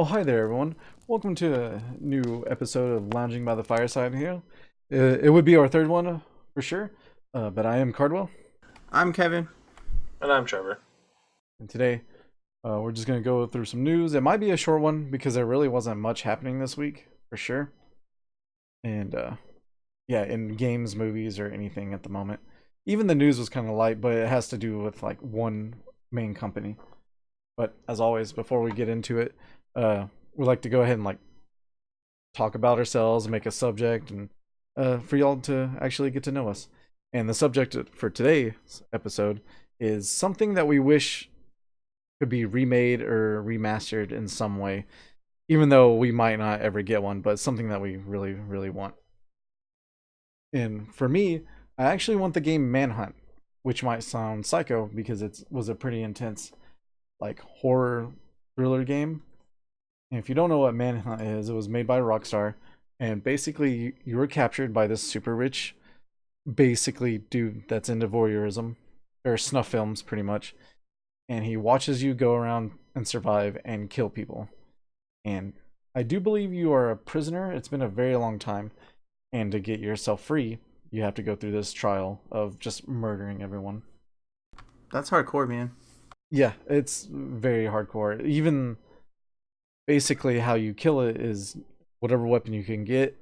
Oh, hi there, everyone. Welcome to a new episode of Lounging by the Fireside here. It would be our third one for sure, but I am Cardwell, I'm Kevin. And I'm Trevor. and today we're just going to go through some news. It might be a short one because there really wasn't much happening this week, for sure. And yeah, in games, movies, or anything at the moment. Even the news was kind of light, but it has to do with like one main company. But as always, before we get into it, we'd like to go ahead and like talk about ourselves, make a subject, and for y'all to actually get to know us. And the subject for today's episode is something that we wish could be remade or remastered in some way, even though we might not ever get one, but something that we really, really want. And for me, I actually want the game Manhunt, which might sound psycho because it was a pretty intense, like, horror thriller game. And if you don't know what Manhunt is, it was made by Rockstar, and basically you were captured by this super rich, basically dude that's into voyeurism, or snuff films pretty much, and he watches you go around and survive and kill people. And I do believe you are a prisoner. It's been a very long time, and to get yourself free, you have to go through this trial of just murdering everyone. That's hardcore, man. Yeah, it's very hardcore. Even basically how you kill it is whatever weapon you can get.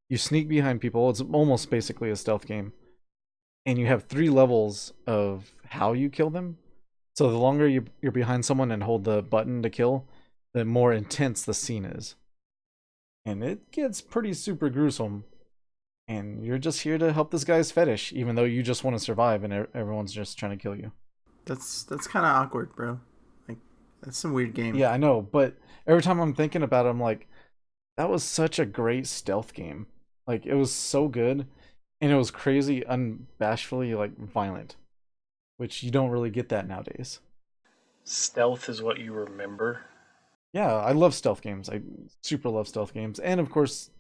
You sneak behind people. It's almost basically a stealth game. And you have 3 levels of how you kill them. So the longer you're behind someone and hold the button to kill, the more intense the scene is. And it gets pretty super gruesome. And you're just here to help this guy's fetish, even though you just want to survive and everyone's just trying to kill you. That's kind of awkward, bro. Like, that's some weird game. Yeah, I know, but every time I'm thinking about it, I'm like, that was such a great stealth game. Like, it was so good, and it was crazy, unabashedly, like, violent, which you don't really get that nowadays. Stealth is what you remember. Yeah, I love stealth games. I super love stealth games. And, of course,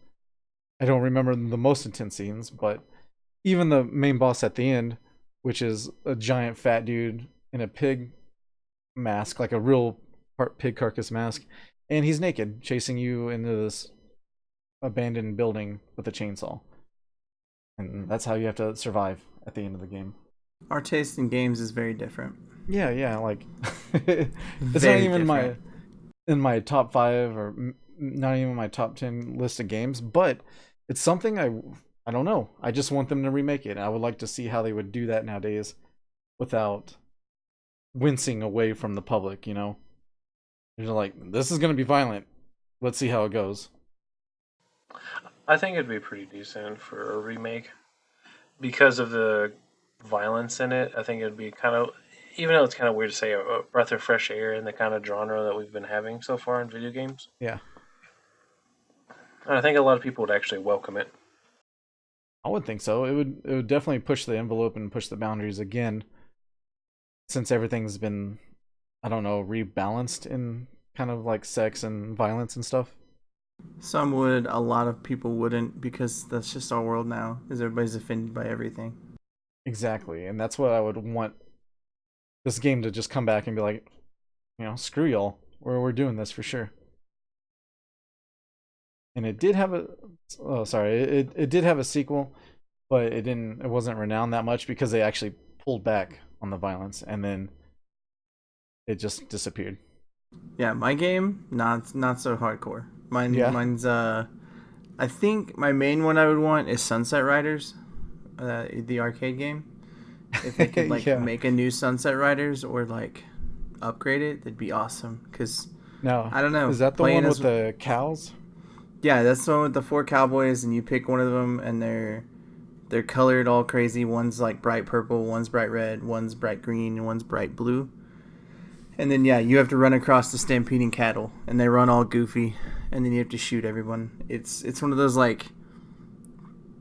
I don't remember the most intense scenes, but even the main boss at the end, which is a giant fat dude in a pig mask, like a real pig carcass mask, and he's naked, chasing you into this abandoned building with a chainsaw. And that's how you have to survive at the end of the game. Our taste in games is very different. Yeah, like it's Very not even different. in my top 5 or not even my top 10 list of games, but it's something I don't know. I just want them to remake it. I would like to see how they would do that nowadays without wincing away from the public, you know? They're like, this is going to be violent. Let's see how it goes. I think it'd be pretty decent for a remake because of the violence in it. I think it'd be kind of, even though it's kind of weird to say, a breath of fresh air in the kind of genre that we've been having so far in video games. Yeah. And I think a lot of people would actually welcome it. I would think so. It would definitely push the envelope and push the boundaries again, since everything's been, I don't know, rebalanced in kind of like sex and violence and stuff. Some would, a lot of people wouldn't, because that's just our world now, is everybody's offended by everything. Exactly, and that's what I would want this game to just come back and be like, you know, screw y'all. We're doing this for sure. And it did have it did have a sequel, but it wasn't renowned that much because they actually pulled back on the violence and then it just disappeared. Yeah, my game, not so hardcore. Yeah. Mine's I think my main one I would want is Sunset Riders, the arcade game. If they could like Yeah. make a new Sunset Riders or like upgrade it, that'd be awesome. Cause No. I don't know. Is that the playing one as- with the cows? Yeah, that's the one with the 4 cowboys, and you pick one of them, and they're colored all crazy. One's like bright purple, one's bright red, one's bright green, and one's bright blue. And then yeah, you have to run across the stampeding cattle, and they run all goofy, and then you have to shoot everyone. It's one of those like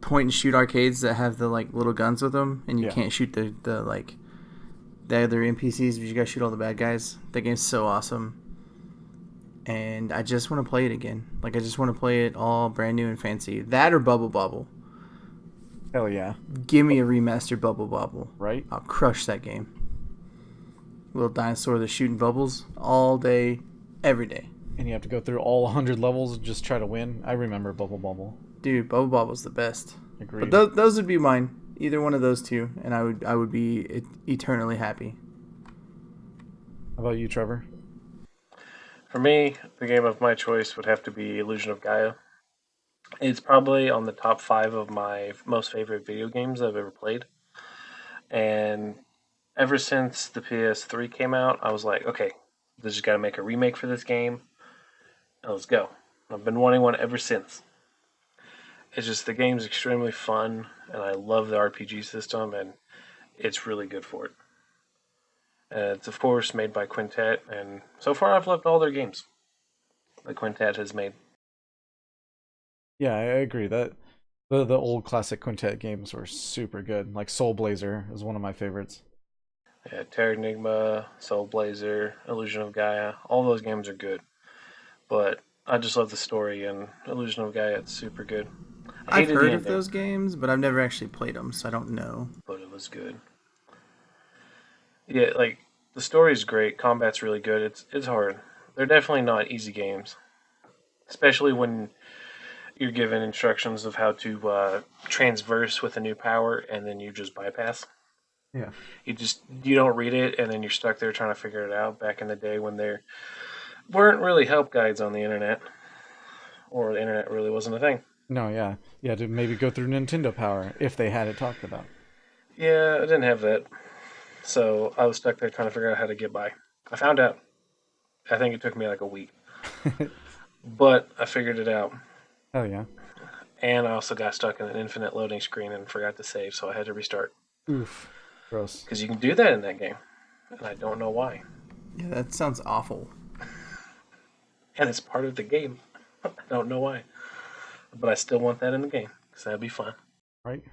point and shoot arcades that have the like little guns with them, and you Yeah. can't shoot the other NPCs, but you gotta shoot all the bad guys. That game's so awesome. And I just want to play it again. Like, I just want to play it all brand new and fancy. That or Bubble Bobble. Hell yeah. Give me a remastered Bubble Bobble. Right? I'll crush that game. Little dinosaur that's shooting bubbles all day, every day. and you have to go through all 100 levels and just try to win. I remember Bubble Bobble. Dude, Bubble Bobble's the best. Agreed. But those would be mine. Either one of those two, and I would be eternally happy. How about you, Trevor? For me, the game of my choice would have to be Illusion of Gaia. It's probably on the top 5 of my most favorite video games I've ever played. And ever since the PS3 came out, I was like, okay, they just got to make a remake for this game. Now let's go. I've been wanting one ever since. It's just the game's extremely fun, and I love the RPG system, and it's really good for it. It's of course made by Quintet, and so far I've loved all their games that Quintet has made. Yeah, I agree that the old classic Quintet games were super good. Like Soul Blazer is one of my favorites. Yeah, Terra Enigma, Soul Blazer, Illusion of Gaia, all those games are good. But I just love the story, and Illusion of Gaia, it's super good. I've heard of those games, but I've never actually played them, so I don't know. But it was good. Yeah, like the story's great, combat's really good. It's hard. They're definitely not easy games, especially when you're given instructions of how to transverse with a new power, and then you just bypass. Yeah. You don't read it, and then you're stuck there trying to figure it out. Back in the day when there weren't really help guides on the internet, or the internet really wasn't a thing. No, yeah. You had to maybe go through Nintendo Power if they had it talked about. Yeah, I didn't have that. So I was stuck there trying to figure out how to get by. I found out. I think it took me like a week. But I figured it out. Hell yeah. And I also got stuck in an infinite loading screen and forgot to save, so I had to restart. Oof. Gross. Because you can do that in that game. And I don't know why. Yeah, that sounds awful. And it's part of the game. I don't know why. But I still want that in the game, because that'd be fun. Right?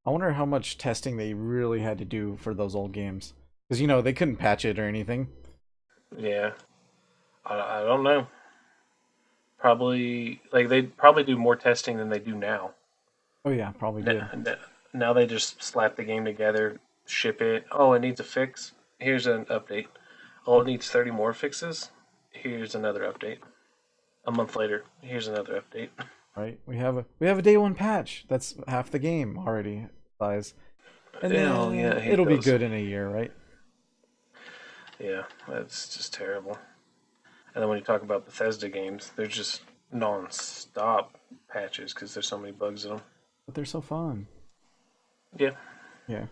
I wonder how much testing they really had to do for those old games. Because, you know, they couldn't patch it or anything. Yeah. I don't know. Probably, like, they'd probably do more testing than they do now. Oh, yeah, probably did. Now they just slap the game together, ship it. Oh, it needs a fix. Here's an update. Oh, it needs 30 more fixes. Here's another update. A month later, here's another update. Right? We have a day one patch. That's half the game already size. And then it'll be good in a year, right? Yeah, that's just terrible. And then when you talk about Bethesda games, they're just non-stop patches because there's so many bugs in them. But they're so fun. Yeah. Yeah.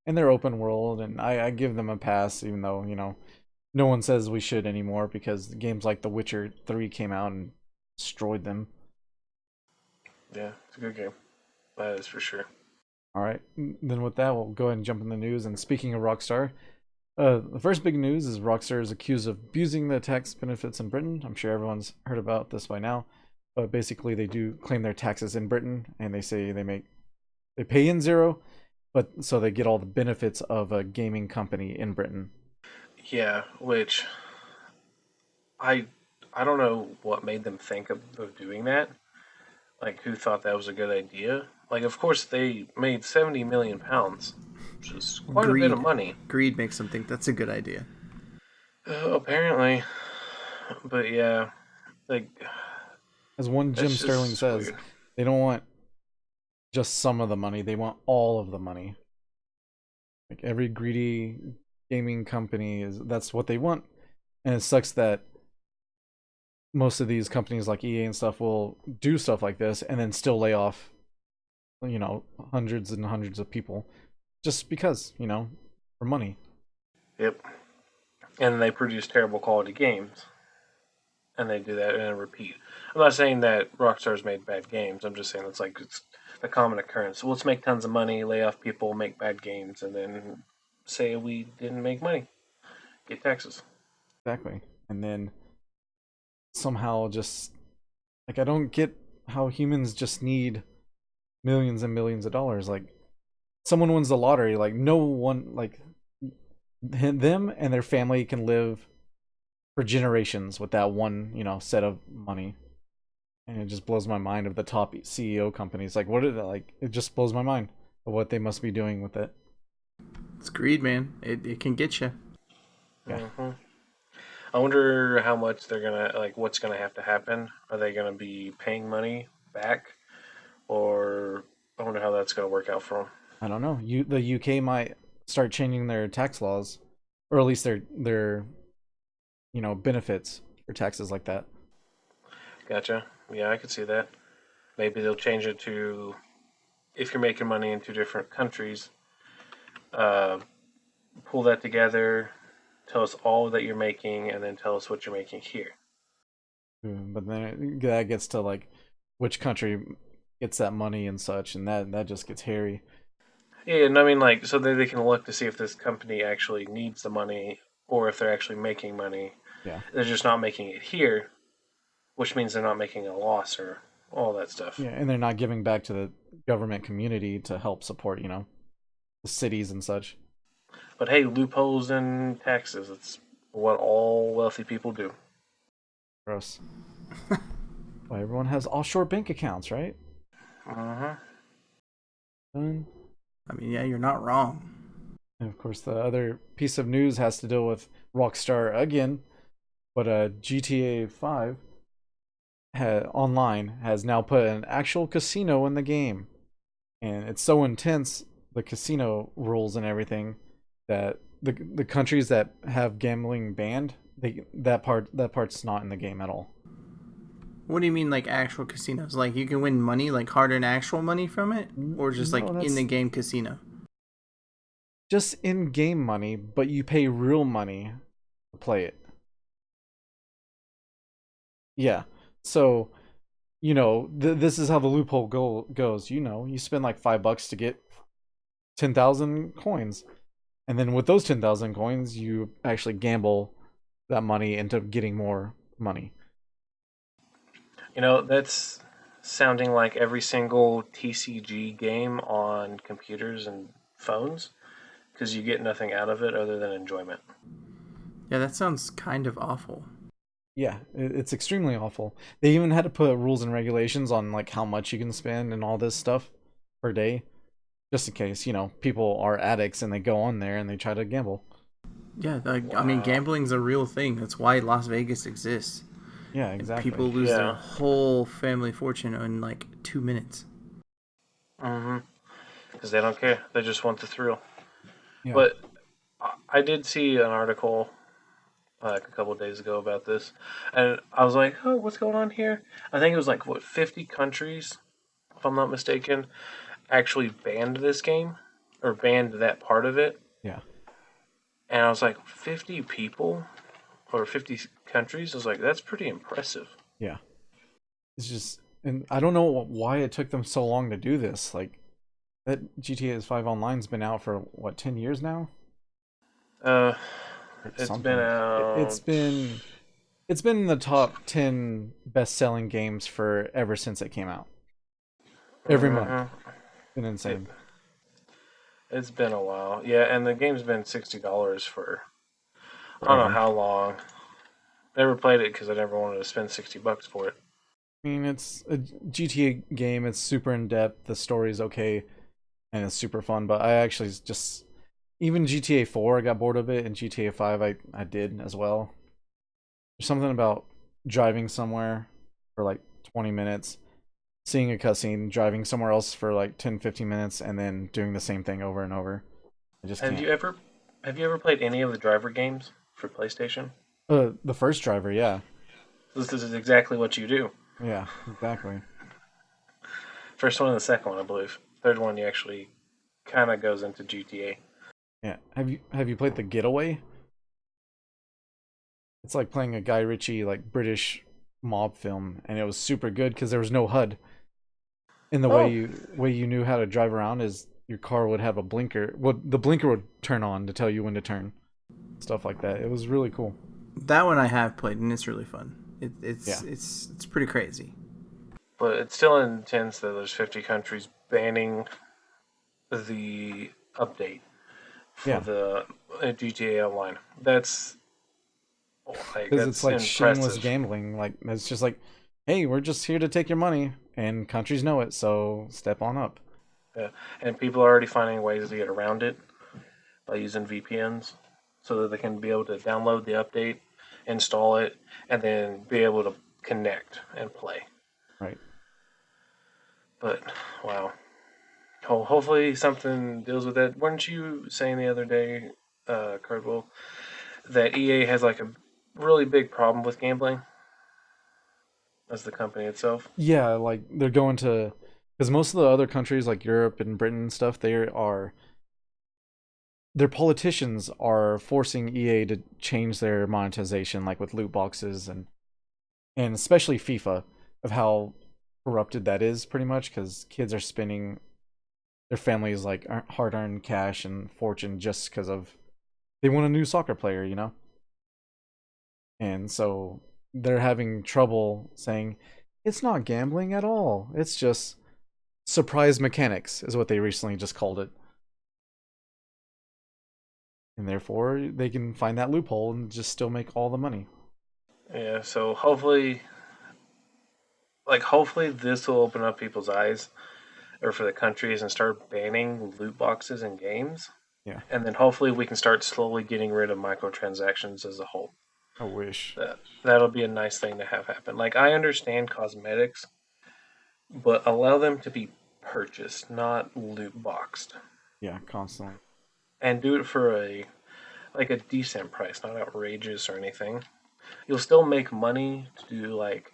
And they're open world, and I give them a pass, even though, you know, no one says we should anymore because games like The Witcher 3 came out and destroyed them. Yeah, it's a good game. That is for sure. All right. Then with that, we'll go ahead and jump in the news. And speaking of Rockstar, the first big news is Rockstar is accused of abusing the tax benefits in Britain. I'm sure everyone's heard about this by now. But basically, they do claim their taxes in Britain, and they say they pay in zero, but so they get all the benefits of a gaming company in Britain. Yeah, which I don't know what made them think of doing that. Like, who thought that was a good idea? Like, of course, they made £70 million, which is quite a bit of money. Greed makes them think that's a good idea. Apparently. But yeah, like... As one Jim Sterling says, weird. They don't want just some of the money, they want all of the money. Like, every greedy gaming company, that's what they want. And it sucks that most of these companies like EA and stuff will do stuff like this and then still lay off, you know, hundreds and hundreds of people just because, you know, for money. Yep. And they produce terrible quality games. And they do that in a repeat. I'm not saying that Rockstar's made bad games. I'm just saying it's a common occurrence. So let's make tons of money, lay off people, make bad games, and then say we didn't make money. Get taxes. Exactly. And then somehow just, like, I don't get how humans just need millions and millions of dollars. Like, someone wins the lottery, like, no one, like, them and their family can live for generations with that one, you know, set of money. And it just blows my mind of the top CEO companies. Like, what are they, like, it just blows my mind of what they must be doing with it. It's greed, man. It can get you. Yeah. Mm-hmm. I wonder how much they're gonna like. What's gonna have to happen? Are they gonna be paying money back, or I wonder how that's gonna work out for them. I don't know. The UK might start changing their tax laws, or at least their benefits for taxes like that. Gotcha. Yeah, I could see that. Maybe they'll change it to if you're making money in two different countries, uh, pull that together, tell us all that you're making, and then tell us what you're making here. But then that gets to like which country gets that money and such, and that just gets hairy. Yeah, and I mean, like, so they can look to see if this company actually needs the money or if they're actually making money. Yeah. They're just not making it here, which means they're not making a loss or all that stuff. Yeah, and they're not giving back to the government community to help support, the cities and such. But hey, loopholes in taxes, it's what all wealthy people do. Gross. Why everyone has offshore bank accounts, right? Uh-huh. And I mean, yeah, you're not wrong. of course, the other piece of news has to deal with Rockstar again, but GTA 5 online has now put an actual casino in the game, and it's so intense, the casino rules and everything, that the countries that have gambling banned, that part's not in the game at all. What do you mean, like actual casinos? Like you can win money, like hard-earned actual money from it, or just like No, in that's the game casino? just in-game money, but you pay real money to play it. Yeah. So, this is how the loophole goes. You spend like $5 to get 10,000 coins. And then with those 10,000 coins, you actually gamble that money into getting more money. That's sounding like every single TCG game on computers and phones because you get nothing out of it other than enjoyment. Yeah, that sounds kind of awful. Yeah, it's extremely awful. They even had to put rules and regulations on like how much you can spend and all this stuff per day, just in case, people are addicts and they go on there and they try to gamble. Yeah, I mean, Wow. gambling's a real thing. That's why Las Vegas exists. Yeah, And exactly. people lose their Yeah. whole family fortune in like 2 minutes. Mm-hmm. Because they don't care. They just want the thrill. Yeah. But I did see an article like a couple of days ago about this, and I was like, "Oh, what's going on here?" I think it was like 50 countries, if I'm not mistaken, actually banned this game or banned that part of it. Yeah. And I was like, 50 people or 50 countries? I was like, that's pretty impressive. Yeah. It's just, and I don't know why it took them so long to do this. Like, that GTA 5 Online's been out for what, 10 years now? Uh, Or it's been something. It's out. been in the top 10 best-selling games for ever since it came out. Every month. Mhm. Been It, insane. it's been a while. Yeah, and the game's been $60 for I don't know Forever. how long. Never played it because I never wanted to spend $60 for it. I mean, it's a GTA game. It's super in depth. The story's okay, and it's super fun. But I actually just even GTA 4, I got bored of it, and GTA 5, I did as well. There's something about driving somewhere for like 20 minutes, seeing a cutscene, driving somewhere else for like 10, 15 minutes, and then doing the same thing over and over. I just Have can't. you ever have you ever played any of the driver games for PlayStation? The first driver, yeah, This is exactly what you do. yeah, exactly. First one and the second one, I believe. Third one, you actually kind of goes into GTA. Yeah. Have you played the Getaway? It's like playing a Guy Ritchie like British mob film, and it was super good because there was no HUD. And the way Oh, you knew how to drive around is your car would have a blinker. Well, the blinker would turn on to tell you when to turn. Stuff like that. It was really cool. That one I have played, and it's really fun. Yeah. It's pretty crazy. but it's still intense that there's 50 countries banning the update for Yeah. the GTA Online. That's Because it's like shameless impressive. gambling. Like it's just like, hey, we're just here to take your money, and countries know it, so step on up. Yeah. And people are already finding ways to get around it by using VPNs so that they can be able to download the update install it, and then be able to connect and play. Right. But wow, hopefully something deals with that. Weren't you saying the other day, Cardwell, that EA has like a really big problem with gambling as the company itself? Yeah, like they're going to, because most of the other countries like Europe and Britain and stuff, their politicians are forcing EA to change their monetization, like with loot boxes and especially FIFA, of how corrupted that is pretty much, because kids are spending their families like hard-earned cash and fortune just because of they want a new soccer player, you know. And so they're having trouble saying it's not gambling at all. It's just surprise mechanics, is what they recently just called it. And therefore, they can find that loophole and just still make all the money. Yeah, so hopefully this will open up people's eyes, or for the countries, and start banning loot boxes in games. Yeah, And then hopefully we can start slowly getting rid of microtransactions as a whole. I wish. That'll be a nice thing to have happen. Like, I understand cosmetics, but allow them to be purchased, not loot boxed. Yeah, constantly. And do it for a decent price, not outrageous or anything. You'll still make money to do like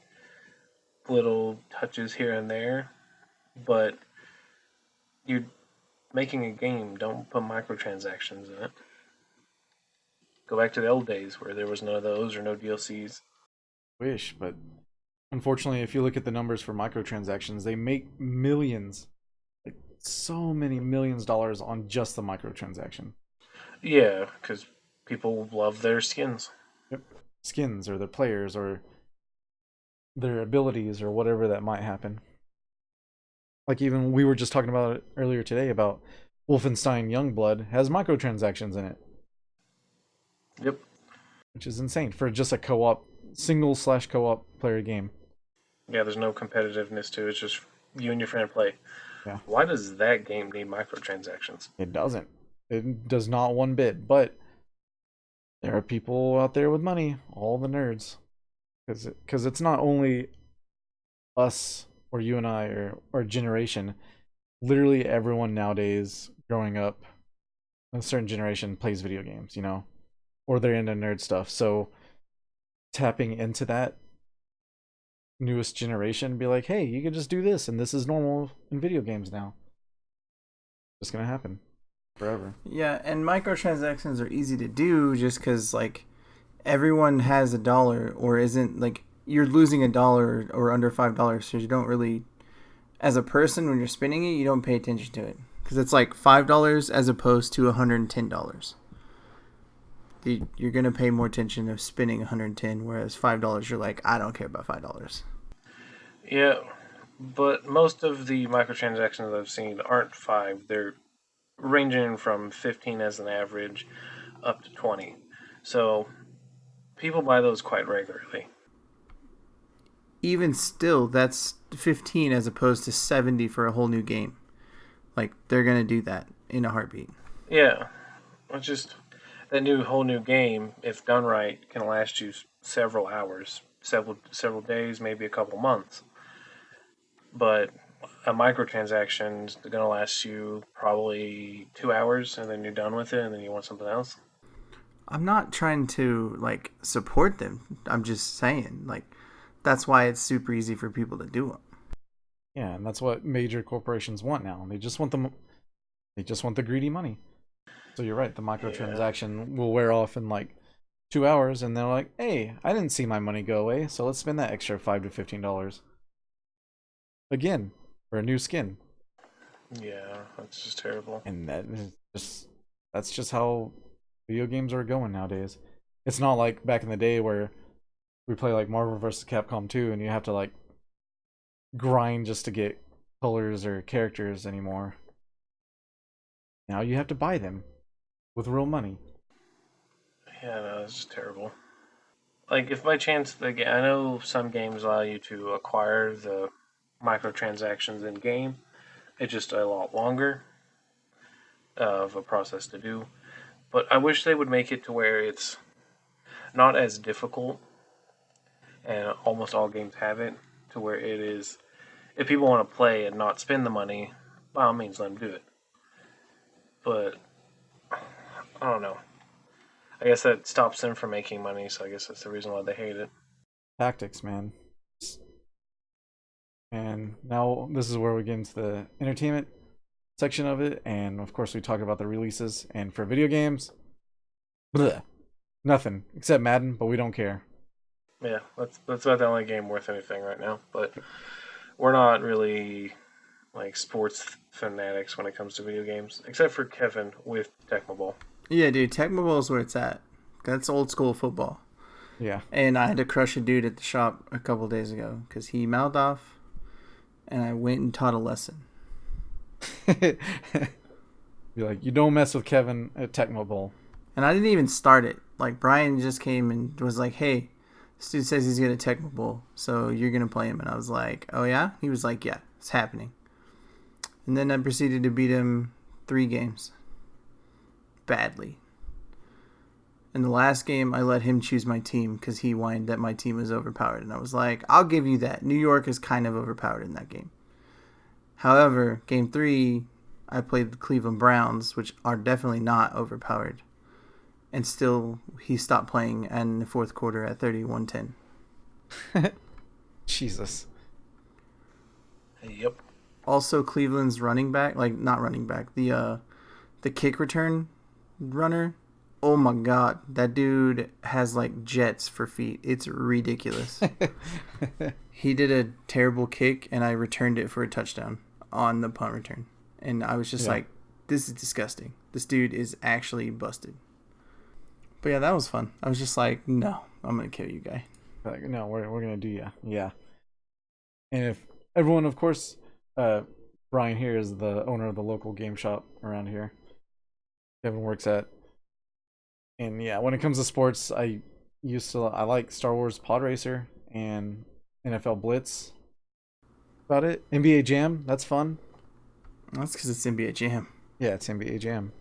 little touches here and there, but you're making a game. Don't put microtransactions in it. Go back to the old days where there was none of those or no DLCs. Wish, but unfortunately, if you look at the numbers for microtransactions, they make millions, like so many millions of dollars on just the microtransaction. Yeah, because people love their skins. Yep. Skins or their players or their abilities or whatever that might happen. Like even we were just talking about it earlier today about Wolfenstein Youngblood has microtransactions in it. Yep. Which is insane for just a co-op single/co-op player game. Yeah, there's no competitiveness to it. It's just you and your friend play. Yeah. Why does that game need microtransactions? It doesn't. It does not one bit, but there are people out there with money, all the nerds. Because it's not only us or you and I or our generation. Literally everyone nowadays growing up, a certain generation plays video games, you know, or they're into nerd stuff. So tapping into that newest generation, be like, hey, you can just do this, and this is normal in video games now. It's gonna happen forever. Yeah, and microtransactions are easy to do just because, like, everyone has $1 or isn't, like, you're losing $1 or under $5, so you don't really, as a person, when you're spending it, you don't pay attention to it. Because it's like $5 as opposed to $110. You're going to pay more attention of spending $110, whereas $5, you're like, I don't care about $5. Yeah, but most of the microtransactions I've seen aren't 5. They're ranging from 15 as an average up to 20. So people buy those quite regularly. Even still, that's 15 as opposed to 70 for a whole new game. Like, they're going to do that in a heartbeat. Yeah, it's just that whole new game, if done right, can last you several hours, several days, maybe a couple months. But a microtransaction is going to last you probably 2 hours, and then you're done with it, and then you want something else. I'm not trying to, like, support them. I'm just saying, like, that's why it's super easy for people to do them. Yeah, and that's what major corporations want now. They just want the greedy money. So you're right, the microtransaction will wear off in like 2 hours, and they're like, hey, I didn't see my money go away, so let's spend that extra $5 to $15 again for a new skin. Yeah, that's just terrible. And that's just how video games are going nowadays. It's not like back in the day where we play like Marvel vs. Capcom 2 and you have to like grind just to get colors or characters anymore. Now you have to buy them with real money. Yeah, no, it's just terrible. Like, if by chance, I know some games allow you to acquire the microtransactions in game. It's just a lot longer of a process to do. But I wish they would make it to where it's not as difficult, and almost all games have it to where it is. If people want to play and not spend the money, by all means, let them do it. But I don't know. I guess that stops them from making money, so I guess that's the reason why they hate it. Tactics, man. And now this is where we get into the entertainment section of it, and of course we talk about the releases. And for video games, bleh, nothing except Madden, but we don't care. Yeah, that's about the only game worth anything right now. But we're not really like sports fanatics when it comes to video games, except for Kevin with Tecmo Bowl. Yeah, dude, Tecmo Bowl is where it's at. That's old school football. Yeah. And I had to crush a dude at the shop a couple days ago because he mouthed off, and I went and taught a lesson. Be like, you don't mess with Kevin at Tecmo Bowl. And I didn't even start it. Like, Brian just came and was like, hey, this dude says he's going to Tecmo Bowl, so you're going to play him. And I was like, oh, yeah? He was like, yeah, it's happening. And then I proceeded to beat him 3 games. Badly. In the last game, I let him choose my team because he whined that my team was overpowered. And I was like, I'll give you that. New York is kind of overpowered in that game. However, game 3, I played the Cleveland Browns, which are definitely not overpowered. And still, he stopped playing in the fourth quarter at 31-10. Jesus. Yep. Also, Cleveland's running back, like, not running back, the kick return runner. Oh my god, that dude has like jets for feet. It's ridiculous. He did a terrible kick and I returned it for a touchdown on the punt return. And I was just like, this is disgusting. This dude is actually busted. But yeah, that was fun. I was just like, no, I'm going to kill you, guy. Like, no, we're going to do ya. Yeah. And if everyone, of course, Brian here is the owner of the local game shop around here. Kevin works at. And yeah, when it comes to sports, I like Star Wars Pod Racer and NFL Blitz. About it. NBA Jam, that's fun. That's because it's NBA Jam. Yeah, it's NBA Jam.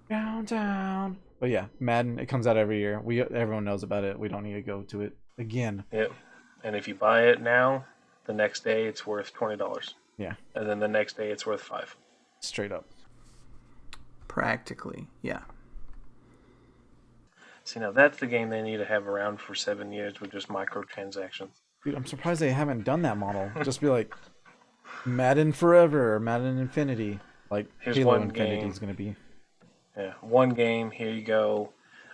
Downtown. But yeah, Madden, it comes out every year. Everyone knows about it. We don't need to go to it again. Yep. And if you buy it now, the next day it's worth $20. Yeah. And then the next day it's worth $5. Straight up. Practically, yeah. See, now that's the game they need to have around for 7 years with just microtransactions. Dude, I'm surprised they haven't done that model. Just be like, Madden Forever or Madden Infinity. Like, Here's Halo one Infinity game. is going to be. Yeah, one game, here you go.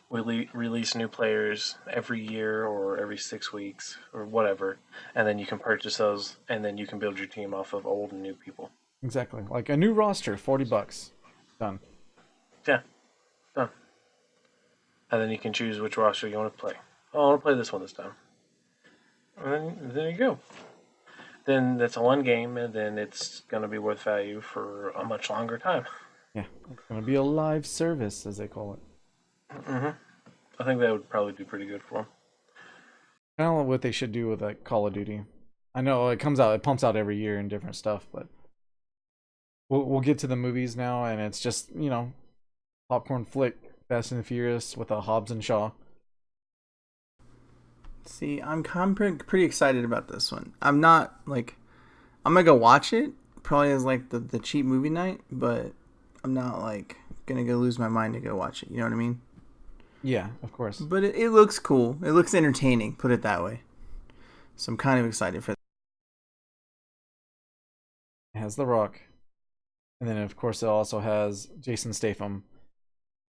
We release new players every year or every 6 weeks or whatever. And then you can purchase those and then you can build your team off of old and new people. Exactly. Like a new roster, $40. Done. Yeah, done. And then you can choose which roster you want to play. Oh, I want to play this one this time. And then there you go. Then that's one game, and then it's going to be worth value for a much longer time. Yeah. It's going to be a live service, as they call it. Mm-hmm. I think that would probably do pretty good for them. I don't know what they should do with like Call of Duty. I know it pumps out every year and different stuff, but we'll get to the movies now, and it's just, popcorn flick. Fast and the Furious with a Hobbs and Shaw. See, I'm pretty excited about this one. I'm not like, I'm gonna go watch it probably as like the cheap movie night, but I'm not like gonna go lose my mind to go watch it. You know what I mean? Yeah, of course. But it looks cool. It looks entertaining. Put it that way. So I'm kind of excited for. It has The Rock, and then of course it also has Jason Statham.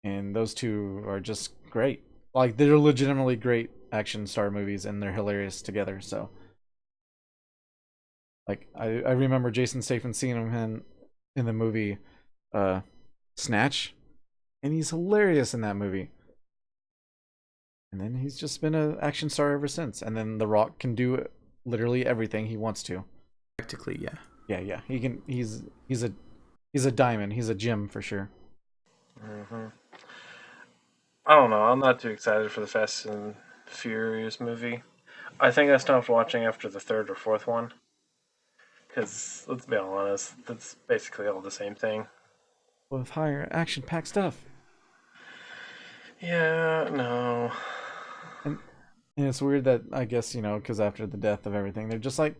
And those two are just great. Like, they're legitimately great action star movies, and they're hilarious together. So, like, I remember Jason Statham seeing him in the movie Snatch, and he's hilarious in that movie. And then he's just been an action star ever since. And then The Rock can do literally everything he wants to. Practically, yeah. Yeah. He can. He's a diamond. He's a gem for sure. Mm-hmm. I don't know. I'm not too excited for the Fast and Furious movie. I think I stopped watching after the third or fourth one. Because, let's be honest, that's basically all the same thing. With higher action-packed stuff. Yeah, no. And it's weird that I guess, because after the death of everything, they're just like,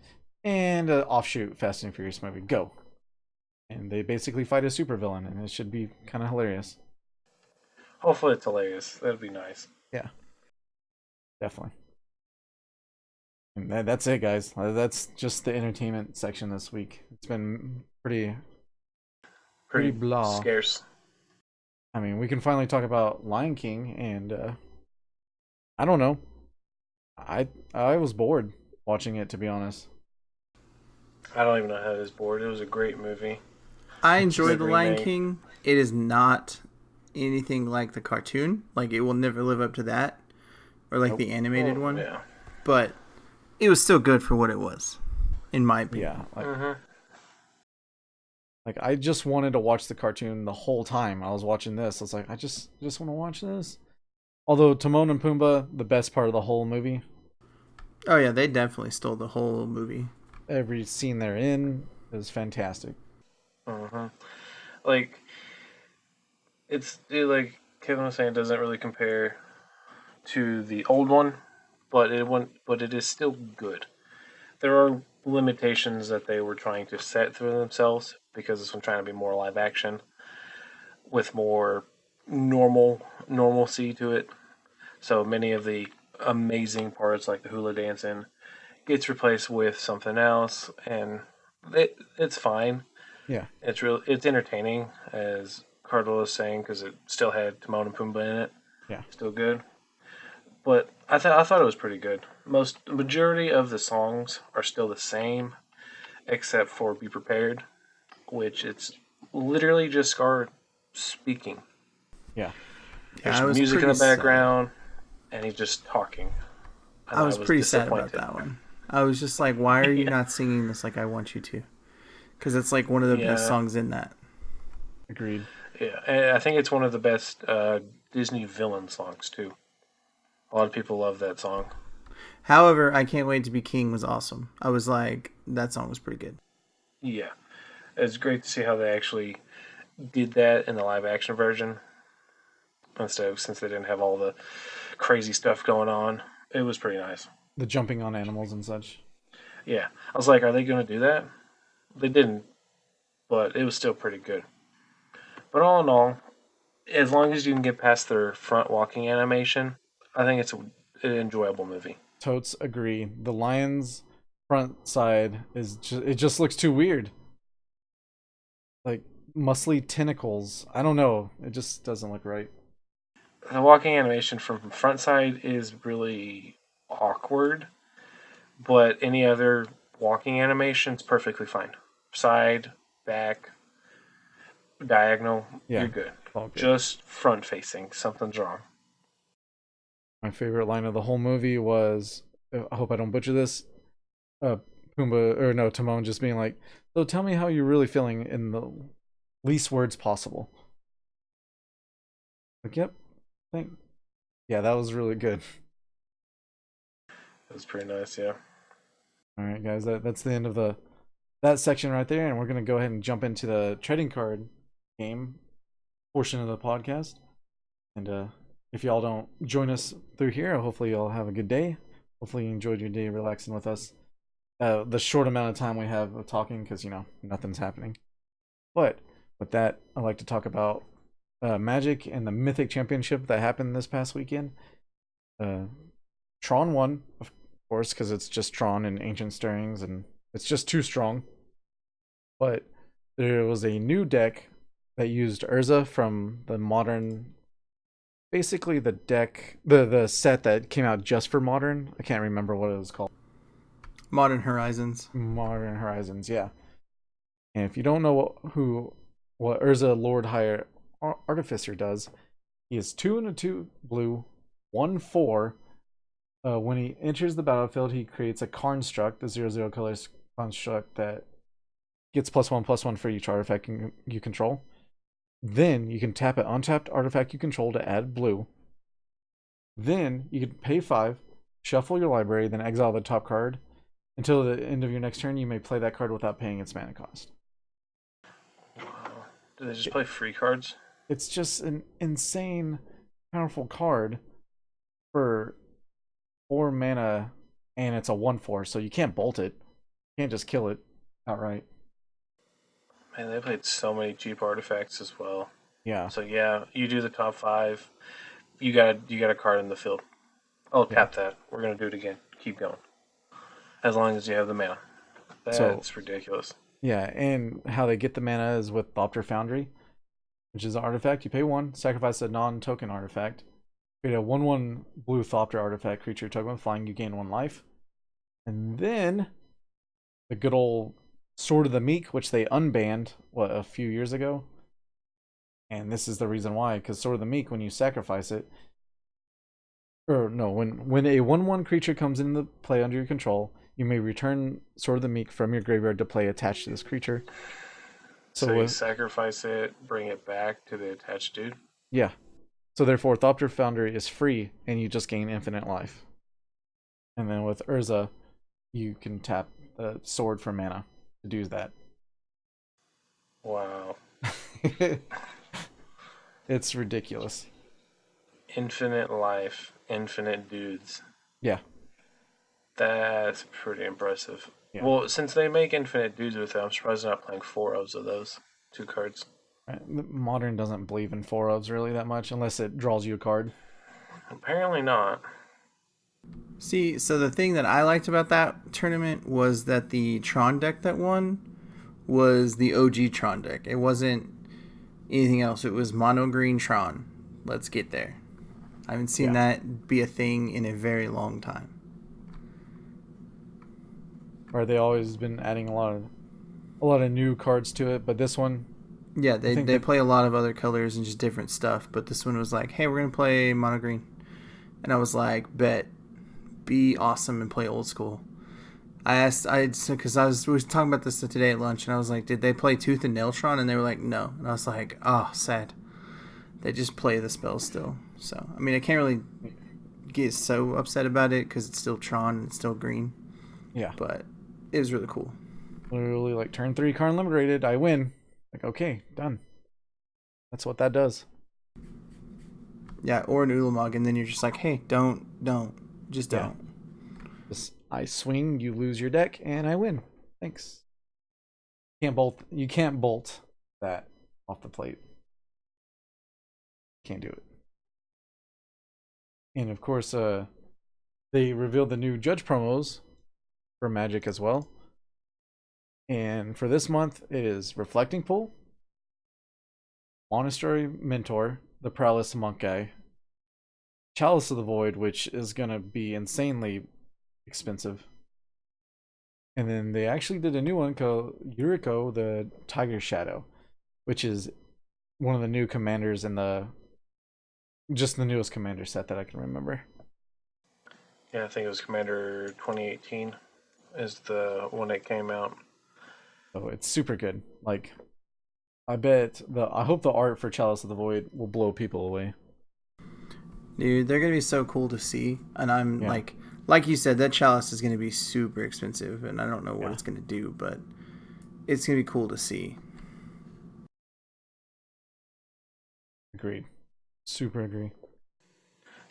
and an offshoot Fast and Furious movie, go. And they basically fight a supervillain, and it should be kind of hilarious. Hopefully it's hilarious. That'd be nice. Yeah, definitely. And that's it, guys. That's just the entertainment section this week. It's been pretty blah. scarce. I mean, we can finally talk about Lion King, and I don't know. I was bored watching it, to be honest. I don't even know how it is bored. It was a great movie. I enjoyed The Lion remake. King. It is not anything like the cartoon. Like, it will never live up to that. Or like the animated one. Yeah. But it was still good for what it was, in my opinion. Yeah, like I just wanted to watch the cartoon the whole time I was watching this. I was like, I just want to watch this. Although Timon and Pumbaa, the best part of the whole movie. Oh yeah, they definitely stole the whole movie. Every scene they're in is fantastic. Like, like Kevin was saying, it doesn't really compare to the old one, but it is still good. There are limitations that they were trying to set for themselves because this one's trying to be more live action with more normalcy to it. So many of the amazing parts, like the hula dancing, gets replaced with something else, and it's fine. Yeah, It's entertaining, as Cardinal was saying, because it still had Timon and Pumbaa in it. yeah. Still good. But I thought it was pretty good. Majority of the songs are still the same, except for "Be Prepared," which it's literally just Scar speaking. Yeah. There's music in the background, and he's just talking. And I was pretty sad about disappointed. that one. I was just like, why are you not singing this like I want you to? Because it's like one of the best songs in that. Agreed. Yeah, and I think it's one of the best Disney villain songs too. A lot of people love that song. However, I Can't Wait to Be King was awesome. I was like, that song was pretty good. Yeah, it's great to see how they actually did that in the live action version. Since they didn't have all the crazy stuff going on, it was pretty nice. The jumping on animals and such. Yeah, I was like, are they going to do that? They didn't, but it was still pretty good. But all in all, as long as you can get past their front walking animation, I think it's an enjoyable movie. Totes agree. The lion's front side it just looks too weird. Like muscly tentacles. I don't know. It just doesn't look right. The walking animation from front side is really awkward, but any other walking animation is perfectly fine. Side, back, diagonal, Yeah, you're good. all good. Just front facing, something's wrong. My favorite line of the whole movie was, I hope I don't butcher this, Timon just being like, so tell me how you're really feeling in the least words possible. Like, yep, yeah, that was really good. It was pretty nice, yeah. All right, guys, that's the end of that section right there, and we're gonna go ahead and jump into the trading card game portion of the podcast. And if y'all don't join us through here, hopefully y'all have a good day. Hopefully you enjoyed your day relaxing with us. The short amount of time we have of talking, because nothing's happening. But with that, I'd like to talk about Magic and the Mythic Championship that happened this past weekend. Tron won, of course, because it's just Tron and Ancient Stirrings, and it's just too strong. But there was a new deck that used Urza from the modern, basically the deck, the set that came out just for modern. I can't remember what it was called. Modern Horizons. Modern Horizons, yeah. And if you don't know what Urza Lord High Artificer does, he is 2 and a 2 blue, 1/4. When he enters the battlefield, he creates a construct, the 0/0 color construct that gets +1/+1 for each artifact you control. Then you can tap an untapped artifact you control to add blue. Then you can pay 5, shuffle your library, then exile the top card. Until the end of your next turn, you may play that card without paying its mana cost. Wow. Do they just play free cards? It's just an insane, powerful card for 4 mana, and it's a 1/4, so you can't bolt it. You can't just kill it outright. Man, they played so many cheap artifacts as well. Yeah. So yeah, you do the top 5. You got a card in the field. Oh, Yeah. tap that. We're gonna do it again. Keep going. As long as you have the mana. So That's ridiculous. yeah, and how they get the mana is with Thopter Foundry, which is an artifact. You pay 1, sacrifice a non-token artifact. Create a 1/1 blue Thopter artifact creature token with flying. You gain 1 life. And then the good old Sword of the Meek, which they unbanned a few years ago. And this is the reason why, because Sword of the Meek, when you sacrifice it, or no, when a 1/1 creature comes into play under your control, you may return Sword of the Meek from your graveyard to play attached to this creature. So you sacrifice it, bring it back to the attached dude. Yeah. So therefore, Thopter Foundry is free, and you just gain infinite life. And then with Urza, you can tap the sword for mana to do that. Wow. It's ridiculous. Infinite life, infinite dudes. Yeah. That's pretty impressive. Yeah. Well, since they make infinite dudes with it, I'm surprised they're not playing 4-ofs of those 2 cards. Modern doesn't believe in 4-ofs really that much unless it draws you a card. Apparently not. See, so the thing that I liked about that tournament was that the Tron deck that won was the OG Tron deck. It wasn't anything else. It was mono green Tron. Let's get there. I haven't seen that be a thing in a very long time. Or they always been adding a lot of new cards to it, but this one, yeah, they play a lot of other colors and just different stuff. But this one was like, hey, we're gonna play mono green, and I was like, bet, be awesome and play old school. Because we were talking about this today at lunch, and I was like, did they play Tooth and Nail Tron? And they were like, no. And I was like, oh, sad. They just play the spells still. So I mean, I can't really get so upset about it because it's still Tron and it's still green. Yeah. But it was really cool. Literally, like, turn 3 card liberated, I win. Like, okay, done. That's what that does. Yeah, or an Ulamog, and then you're just like, hey, don't. Just don't. Just, I swing, you lose your deck, and I win. Thanks. You can't bolt that off the plate. Can't do it. And of course, they revealed the new Judge promos for Magic as well. And for this month, it is Reflecting Pool, Monastery Mentor, the Prowess Monk guy, Chalice of the Void, which is going to be insanely expensive. And then they actually did a new one called Yuriko, the Tiger Shadow, which is one of the new commanders in the newest commander set that I can remember. Yeah, I think it was Commander 2018 is the one that came out. So it's super good. Like, I hope the art for Chalice of the Void will blow people away. Dude, they're gonna be so cool to see, and I'm like you said, that Chalice is gonna be super expensive, and I don't know what it's gonna do, but it's gonna be cool to see. Agreed. Super agree.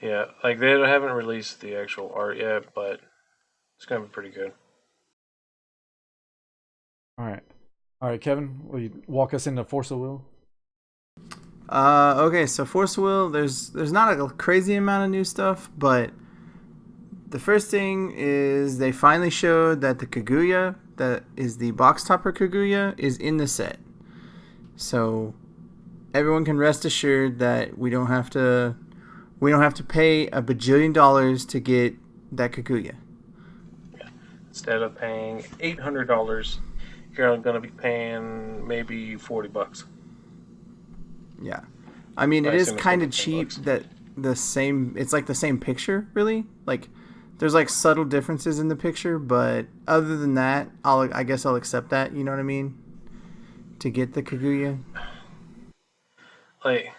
Yeah, like they haven't released the actual art yet, but it's gonna be pretty good. All right, Kevin, will you walk us into Force of Will? Okay, so Force of Will, there's not a crazy amount of new stuff, but the first thing is they finally showed that the Kaguya, that is the box topper Kaguya, is in the set. So everyone can rest assured that we don't have to pay $1 bajillion to get that Kaguya. Yeah. Instead of paying $800, you're going to be paying maybe $40. Yeah, I mean, it is kind of cheap that it's like the same picture, really. Like, there's like subtle differences in the picture, but other than that, I guess I'll accept that. You know what I mean? To get the Kaguya. Like,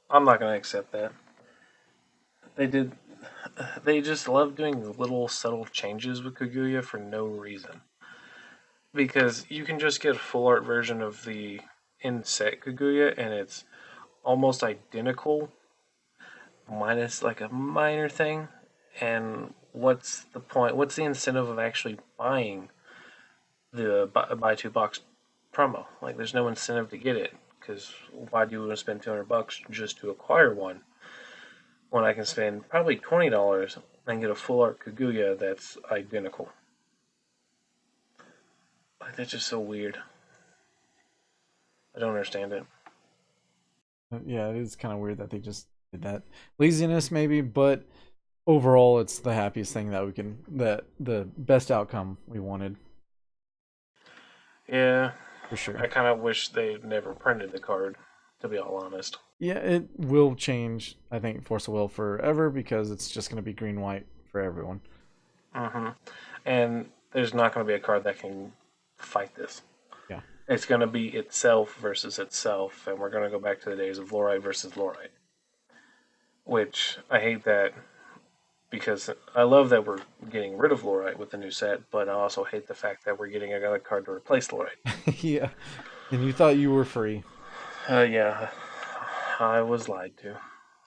I'm not gonna accept that. They just love doing little subtle changes with Kaguya for no reason. Because you can just get a full art version of the in-set Kaguya, and it's almost identical, minus like a minor thing. And what's the point? What's the incentive of actually buying the buy two box promo? Like, there's no incentive to get it because why do you want to spend $200 just to acquire one when I can spend probably $20 and get a full art Kaguya that's identical? Like, that's just so weird. I don't understand it. Yeah, it is kind of weird that they just did that. Laziness, maybe, but overall, it's the happiest thing that we can, that the best outcome we wanted, Yeah, for sure. I kind of wish they never printed the card, to be all honest. Yeah, it will change, I think, Force of Will forever because it's just going to be green white for everyone. Mm-hmm. And there's not going to be a card that can fight this. Yeah. It's going to be itself versus itself, and we're going to go back to the days of Fluorite versus Fluorite. Which, I hate that because I love that we're getting rid of Fluorite with the new set, but I also hate the fact that we're getting another card to replace Fluorite. Yeah. And you thought you were free. Yeah, I was lied to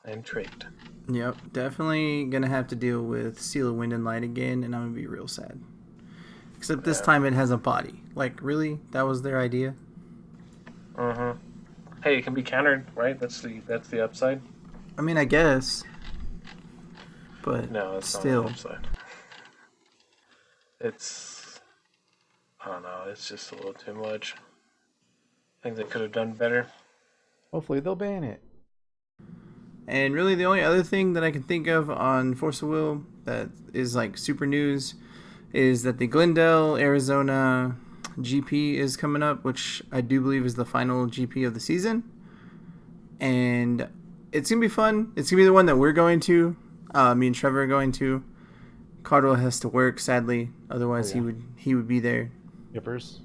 and tricked. Yep, definitely gonna have to deal with Seal of Wind and Light again, and I'm gonna be real sad. Except this time it has a body. Like, really? That was their idea? Mm-hmm. Hey, it can be countered, right? That's the upside. I mean, I guess. But No, it's still. not the upside. It's, I don't know. It's just a little too much. I think they could have done better. Hopefully they'll ban it. And really, the only other thing that I can think of on Force of Will that is like super news is that the Glendale, Arizona GP is coming up, which I do believe is the final GP of the season. And it's going to be fun. It's going to be the one that we're going to. Me and Trevor are going to. Cardwell has to work, sadly. Otherwise, he would be there. Yippers.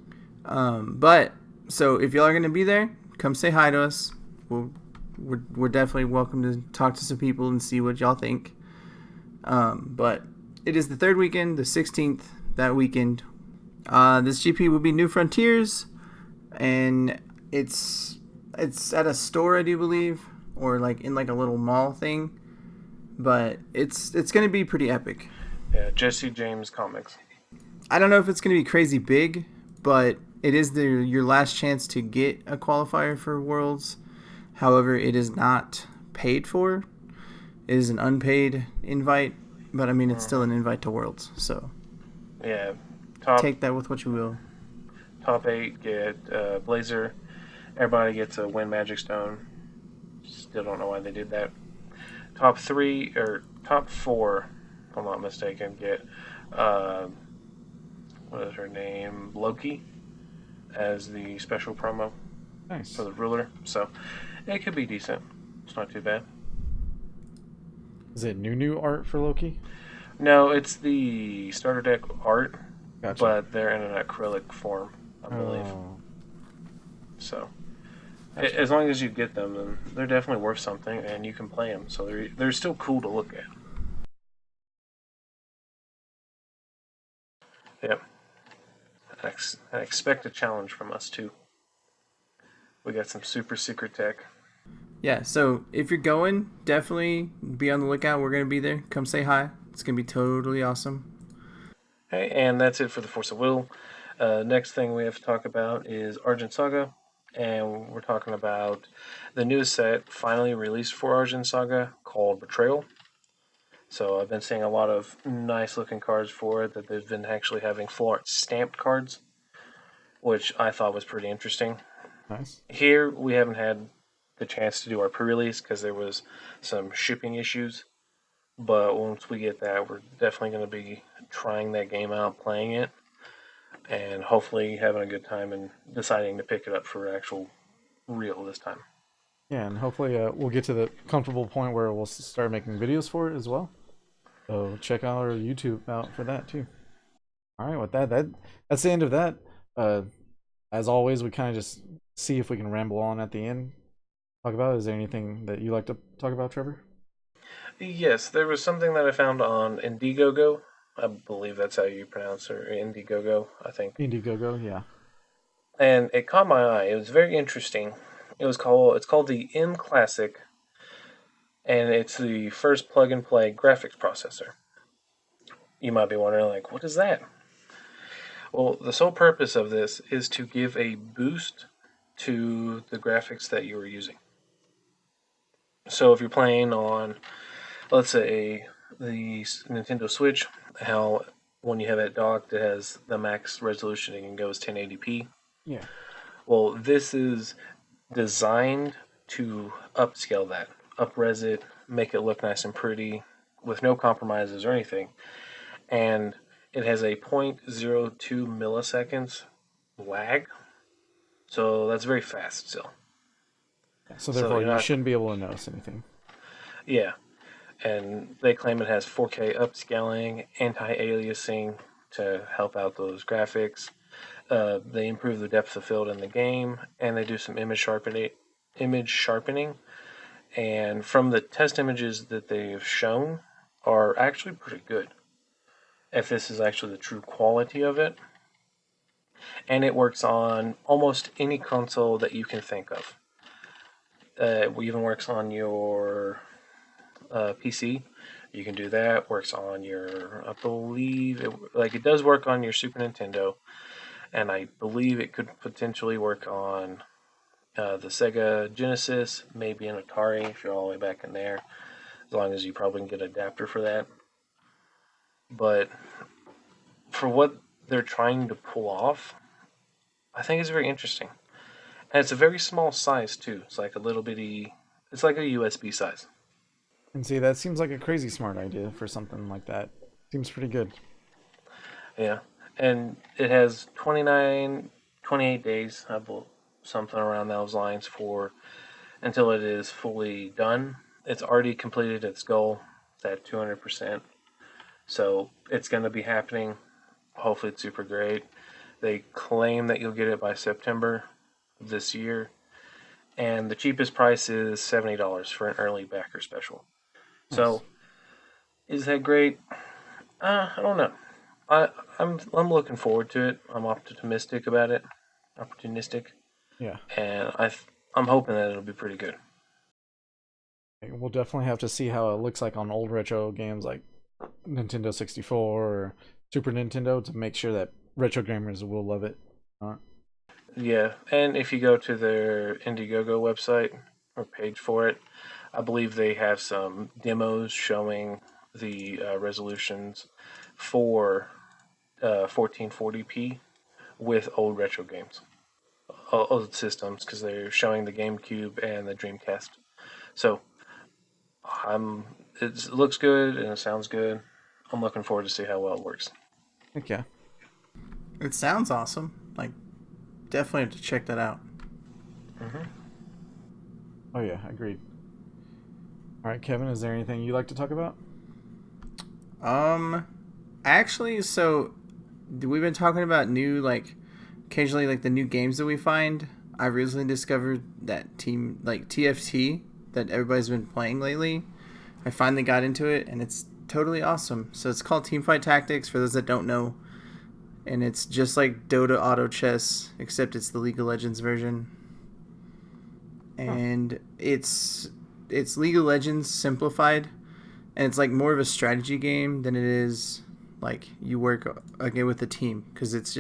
But so if y'all are going to be there, come say hi to us. We're definitely welcome to talk to some people and see what y'all think. But it is the third weekend, the 16th, that weekend. This GP will be New Frontiers, and it's at a store, I do believe, or like in like a little mall thing. But it's going to be pretty epic. Yeah, Jesse James Comics. I don't know if it's going to be crazy big, but it is your last chance to get a qualifier for Worlds. However, it is not paid for. It is an unpaid invite, but I mean, it's still an invite to Worlds. So yeah, take that with what you will. Top 8 get Blazer. Everybody gets a Wind Magic Stone. Still don't know why they did that. Top 3 or top 4, if I'm not mistaken, get what is her name? Loki as the special promo. Nice. For the ruler. So it could be decent. It's not too bad. Is it new art for Loki? No, it's the starter deck art, Gotcha. but they're in an acrylic form, I believe. Oh. So Gotcha. as long as you get them, then they're definitely worth something, and you can play them. So they're still cool to look at. Yep. I expect a challenge from us too. We got some super secret tech. Yeah, so if you're going, definitely be on the lookout. We're going to be there. Come say hi. It's going to be totally awesome. Hey, and that's it for the Force of Will. Next thing we have to talk about is Argent Saga, and we're talking about the newest set finally released for Argent Saga called Betrayal. So I've been seeing a lot of nice looking cards for it, that they've been actually having full art stamped cards, which I thought was pretty interesting. Nice. Here we haven't had the chance to do our pre-release because there was some shipping issues. But once we get that, we're definitely going to be trying that game out, playing it, and hopefully having a good time and deciding to pick it up for actual real this time. Yeah, and hopefully we'll get to the comfortable point where we'll start making videos for it as well. So check out our YouTube out for that too. All right, with that's the end of that. As always, we kind of just see if we can ramble on at the end. Talk about it. Is there anything that you like to talk about, Trevor? Yes, there was something that I found on Indiegogo. I believe that's how you pronounce it, or Indiegogo, I think. Indiegogo, yeah. And it caught my eye. It was very interesting. It's called the M Classic, and it's the first plug and play graphics processor. You might be wondering, like, what is that? Well, the sole purpose of this is to give a boost to the graphics that you are using. So if you're playing on, let's say, the Nintendo Switch, how when you have it docked, it has the max resolution and goes 1080p. Yeah. Well, this is designed to upscale that, upres it, make it look nice and pretty, with no compromises or anything. And it has a zero point 0.02 milliseconds lag, so that's very fast still. So So therefore, you're you not, shouldn't be able to notice anything. yeah. And they claim it has 4K upscaling, anti-aliasing to help out those graphics. They improve the depth of field in the game, and they do some image sharpening. And from the test images that they've shown, are actually pretty good. If this is actually the true quality of it, and it works on almost any console that you can think of. It even works on your PC. You can do that. Works on your, I believe, it does work on your Super Nintendo, and I believe it could potentially work on the Sega Genesis, maybe an Atari if you're all the way back in there, as long as you probably can get an adapter for that. But for what they're trying to pull off, I think it's very interesting. And it's a very small size too. It's like a little bitty, it's like a USB size. And see, that seems like a crazy smart idea for something like that. Seems pretty good. Yeah. And it has 28 days, I believe, something around those lines for until it is fully done. It's already completed its goal, it's at 200%. So it's going to be happening. Hopefully, it's super great. They claim that you'll get it by September this year. And the cheapest price is $70 for an early backer special. Nice. So, is that great? I don't know. I'm looking forward to it. I'm optimistic about it. Opportunistic. Yeah. And I'm hoping that it'll be pretty good. We'll definitely have to see how it looks like on old retro games like Nintendo 64 or Super Nintendo to make sure that retro gamers will love it. Yeah, and if you go to their Indiegogo website or page for it, I believe they have some demos showing the resolutions for 1440p with old retro games, old systems, because they're showing the GameCube and the Dreamcast. So it looks good and it sounds good. I'm looking forward to see how well it works. Heck yeah. It sounds awesome. Like, definitely have to check that out. Mm-hmm. Oh yeah, agreed. All right, Kevin, is there anything you'd like to talk about? Actually, so we've been talking about new, like, occasionally, like, the new games that we find. I recently discovered that team, like, TFT, that everybody's been playing lately. I finally got into it, and it's totally awesome. So it's called Teamfight Tactics, for those that don't know. And it's just like Dota Auto Chess, except it's the League of Legends version. And it's League of Legends simplified, and it's like more of a strategy game than it is like you work again with a team, because it's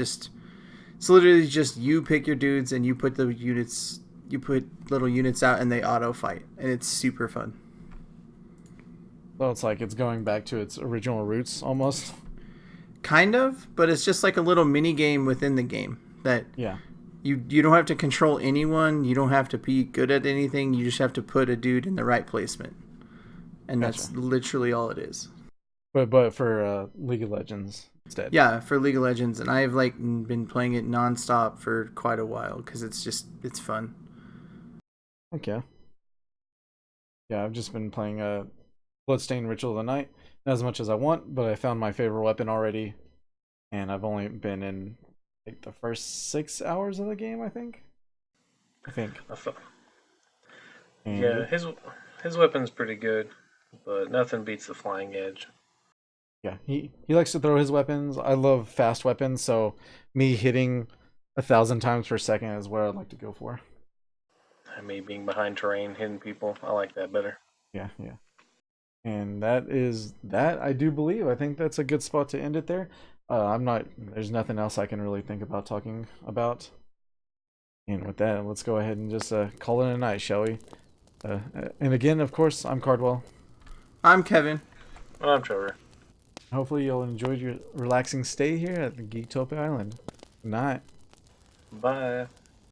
literally just you pick your dudes and you put little units out and they auto fight, and it's super fun. So it's like it's going back to its original roots almost. Kind of, but it's just like a little mini game within the game that Yeah. you don't have to control anyone, you don't have to be good at anything, you just have to put a dude in the right placement. And Gotcha. that's literally all it is. But for League of Legends instead. Yeah, for League of Legends, and I've like been playing it nonstop for quite a while because it's fun. Okay. Yeah, I've just been playing Bloodstained Ritual of the Night, not as much as I want, but I found my favorite weapon already, and I've only been in like the first 6 hours of the game, I think. And Yeah, his weapon's pretty good, but nothing beats the flying edge. yeah, he likes to throw his weapons. I love fast weapons, so me hitting 1,000 times per second is what I'd like to go for. And me being behind terrain, hitting people, I like that better. Yeah, yeah. And that is that, I do believe. I think that's a good spot to end it there. I'm not, there's nothing else I can really think about talking about. And with that, let's go ahead and just call it a night, shall we? And again, of course, I'm Cardwell. I'm Kevin. I'm Trevor. Hopefully you'll enjoy your relaxing stay here at the Geektopia Island. Good night. Bye.